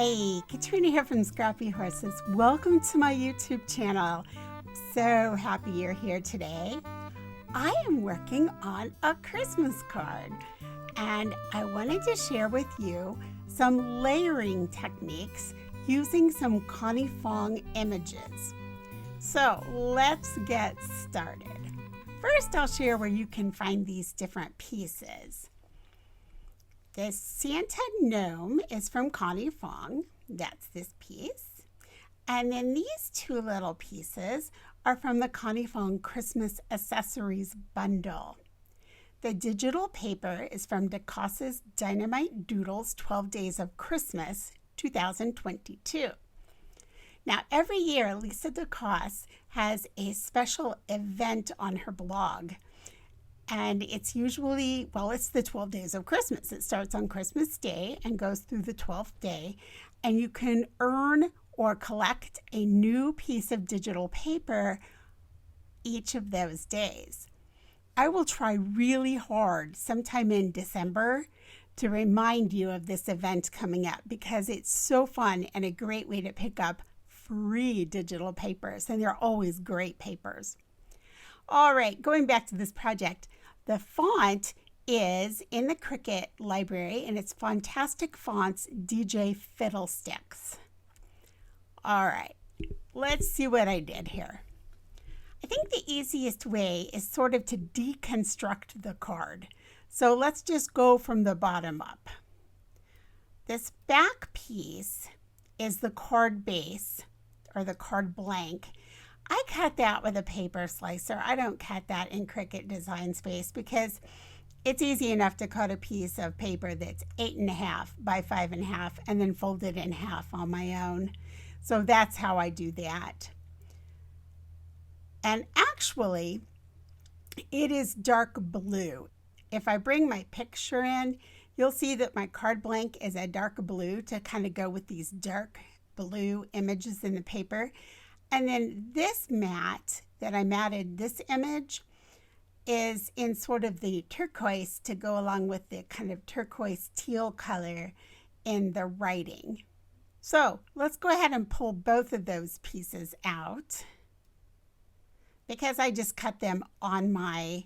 Hey, Katrina here from Scrappy Horses. Welcome to my YouTube channel. So happy you're here today. I am working on a Christmas card and I wanted to share with you some layering techniques using some Connie Fong images. So let's get started. First, I'll share where you can find these different pieces. The Santa gnome is from Connie Fong. That's this piece. And then these two little pieces are from the Connie Fong Christmas Accessories Bundle. The digital paper is from Decosse's Dynamite Doodles 12 Days of Christmas 2022. Now, every year, Lisa Decosse has a special event on her blog. And it's usually, it's the 12 days of Christmas. It starts on Christmas Day and goes through the 12th day. And you can earn or collect a new piece of digital paper each of those days. I will try really hard sometime in December to remind you of this event coming up because it's so fun and a great way to pick up free digital papers. And they're always great papers. All right, going back to this project, the font is in the Cricut library and it's Fontastic Fonts DJ Fiddlesticks. All right, let's see what I did here. I think the easiest way is sort of to deconstruct the card. So let's just go from the bottom up. This back piece is the card base or the card blank. I cut that with a paper slicer. I don't cut that in Cricut Design Space because it's easy enough to cut a piece of paper that's 8.5 by 5.5 and then fold it in half on my own. So that's how I do that. And actually, it is dark blue. If I bring my picture in, you'll see that my card blank is a dark blue to kind of go with these dark blue images in the paper. And then this mat that I matted this image is in sort of the turquoise to go along with the kind of turquoise teal color in the writing. So let's go ahead and pull both of those pieces out because I just cut them on my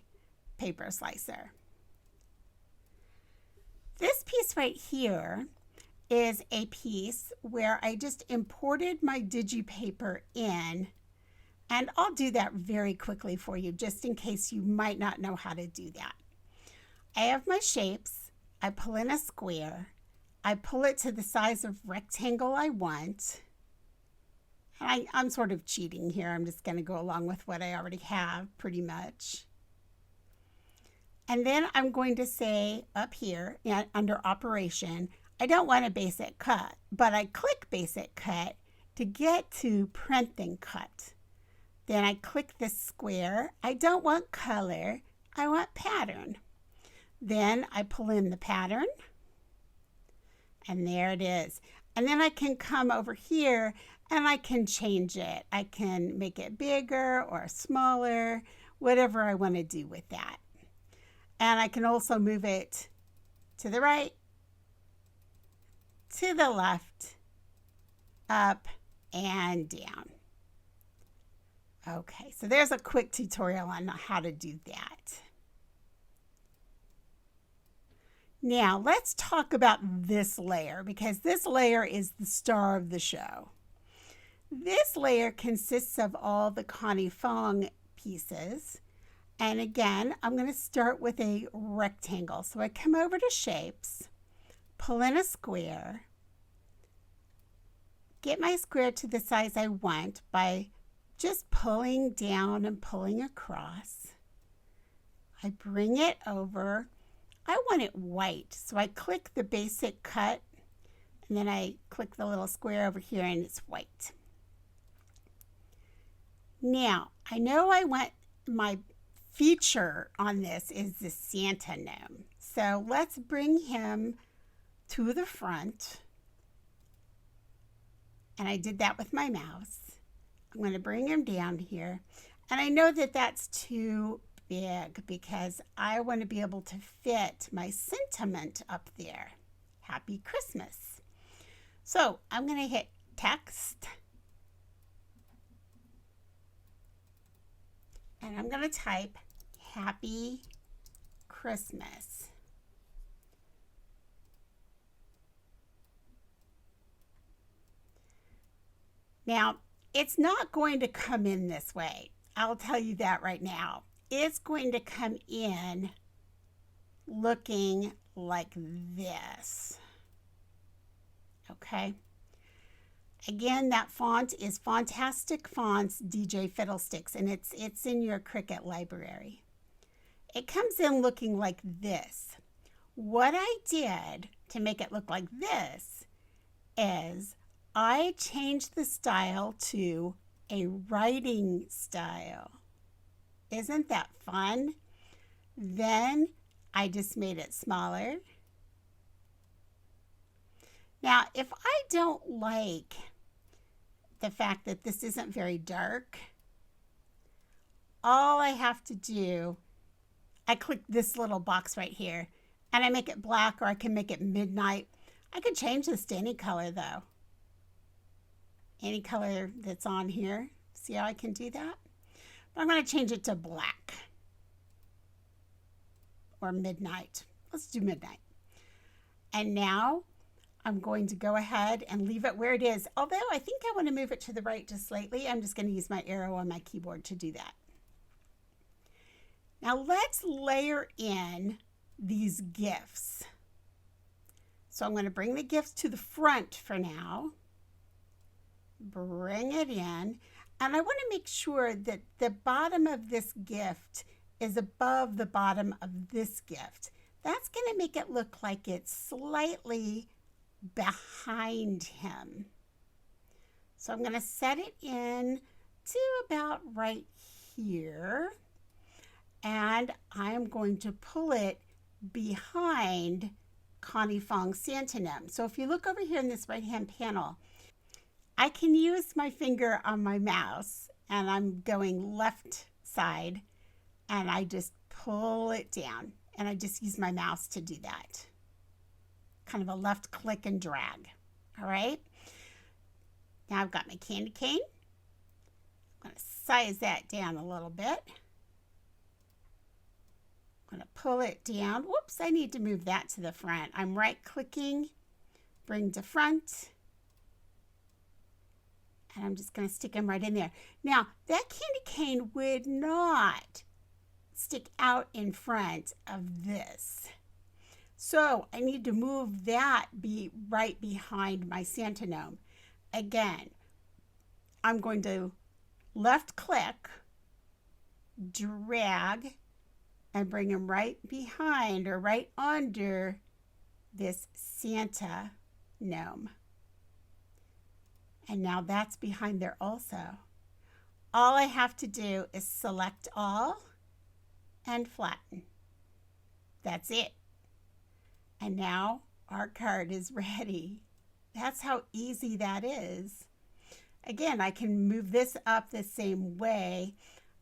paper slicer. This piece right here is a piece where I just imported my digipaper in, and I'll do that very quickly for you just in case you might not know how to do that. I have my shapes, I pull in a square, I pull it to the size of rectangle I want. I'm sort of cheating here, I'm just going to go along with what I already have pretty much. And then I'm going to say up here under operation, I don't want a basic cut, but I click basic cut to get to print and cut. Then I click this square. I don't want color, I want pattern. Then I pull in the pattern and there it is. And then I can come over here and I can change it. I can make it bigger or smaller, whatever I want to do with that. And I can also move it to the right, to the left, up and down. Okay, so there's a quick tutorial on how to do that. Now let's talk about this layer because this layer is the star of the show. This layer consists of all the Connie Fong pieces. And again, I'm going to start with a rectangle. So I come over to shapes, pull in a square, get my square to the size I want by just pulling down and pulling across. I bring it over. I want it white, so I click the basic cut and then I click the little square over here and it's white. Now, I know I want my feature on this is the Santa gnome. So let's bring him to the front. And I did that with my mouse. I'm going to bring him down here. And I know that that's too big because I want to be able to fit my sentiment up there. Happy Christmas. So I'm going to hit text. And I'm going to type Happy Christmas. Now, it's not going to come in this way. I'll tell you that right now. It's going to come in looking like this. Okay. Again, that font is Fontastic Fonts DJ Fiddlesticks, and it's in your Cricut library. It comes in looking like this. What I did to make it look like this is I changed the style to a writing style. Isn't that fun? Then I just made it smaller. Now, if I don't like the fact that this isn't very dark, all I have to do, I click this little box right here and I make it black, or I can make it midnight. I could change this to any color though. Any color that's on here. See how I can do that? But I'm going to change it to black or midnight. Let's do midnight. And now I'm going to go ahead and leave it where it is. Although I think I want to move it to the right just slightly. I'm just going to use my arrow on my keyboard to do that. Now let's layer in these gifts. So I'm going to bring the gifts to the front for now. Bring it in. And I want to make sure that the bottom of this gift is above the bottom of this gift. That's going to make it look like it's slightly behind him. So I'm going to set it in to about right here, and I'm going to pull it behind Connie Fong's Santa gnome. So if you look over here in this right hand panel, I can use my finger on my mouse, and I'm going left side, and I just pull it down, and I just use my mouse to do that. Kind of a left click and drag. All right. Now I've got my candy cane. I'm going to size that down a little bit. I'm going to pull it down. Whoops, I need to move that to the front. I'm right clicking, bring to front. And I'm just going to stick them right in there. Now, that candy cane would not stick out in front of this. So I need to move that right behind my Santa gnome. Again, I'm going to left click, drag, and bring him right behind or right under this Santa gnome. And now that's behind there also. All I have to do is select all and flatten. That's it. And now our card is ready. That's how easy that is. Again, I can move this up the same way.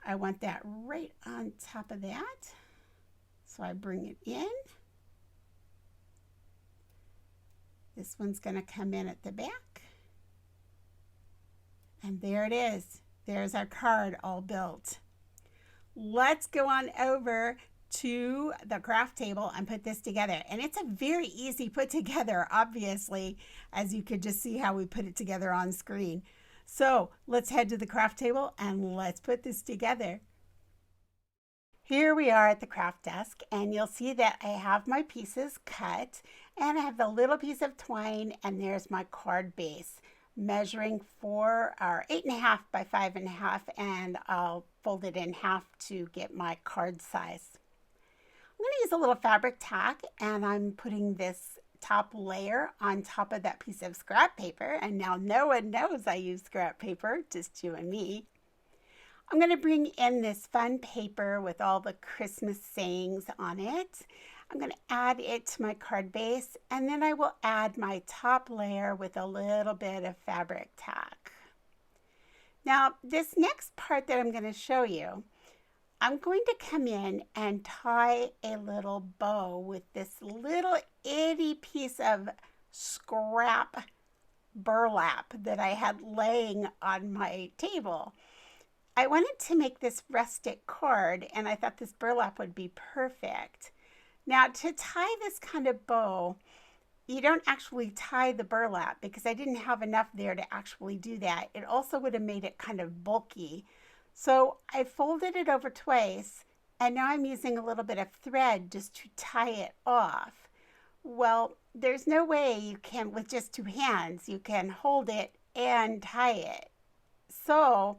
I want that right on top of that. So I bring it in. This one's going to come in at the back. And there it is. There's our card all built. Let's go on over to the craft table and put this together. And it's a very easy put together, obviously, as you could just see how we put it together on screen. So let's head to the craft table and let's put this together. Here we are at the craft desk, and you'll see that I have my pieces cut, and I have the little piece of twine, and there's my card base, measuring for our 8.5 by 5.5, and I'll fold it in half to get my card size. I'm going to use a little Fabri-Tac, and I'm putting this top layer on top of that piece of scrap paper, and now no one knows I use scrap paper, just you and me. I'm going to bring in this fun paper with all the Christmas sayings on it. I'm going to add it to my card base, and then I will add my top layer with a little bit of Fabri-Tac. Now, this next part that I'm going to show you, I'm going to come in and tie a little bow with this little itty piece of scrap burlap that I had laying on my table. I wanted to make this rustic card, and I thought this burlap would be perfect. Now, to tie this kind of bow, you don't actually tie the burlap because I didn't have enough there to actually do that. It also would have made it kind of bulky. So I folded it over twice, and now I'm using a little bit of thread just to tie it off. Well, there's no way you can, with just two hands, you can hold it and tie it. So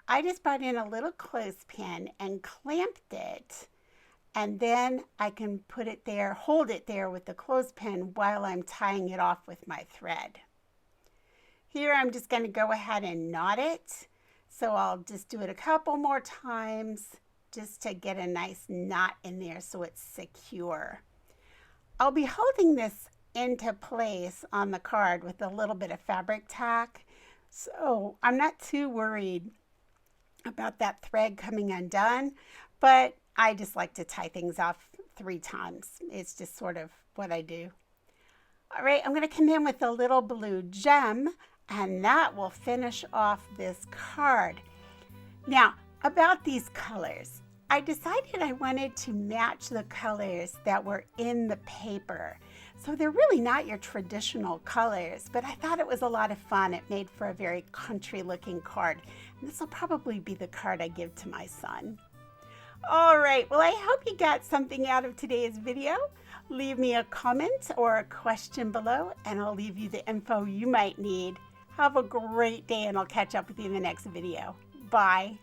I just brought in a little clothespin and clamped it, and then I can put it there, hold it there with the clothespin while I'm tying it off with my thread. Here I'm just going to go ahead and knot it. So I'll just do it a couple more times just to get a nice knot in there so it's secure. I'll be holding this into place on the card with a little bit of Fabri-Tac, so I'm not too worried about that thread coming undone, but I just like to tie things off 3 times. It's just sort of what I do. All right, I'm going to come in with a little blue gem, and that will finish off this card. Now, about these colors, I decided I wanted to match the colors that were in the paper. So they're really not your traditional colors, but I thought it was a lot of fun. It made for a very country looking card. And this will probably be the card I give to my son. All right, well, I hope you got something out of today's video. Leave me a comment or a question below, and I'll leave you the info you might need. Have a great day, and I'll catch up with you in the next video. Bye.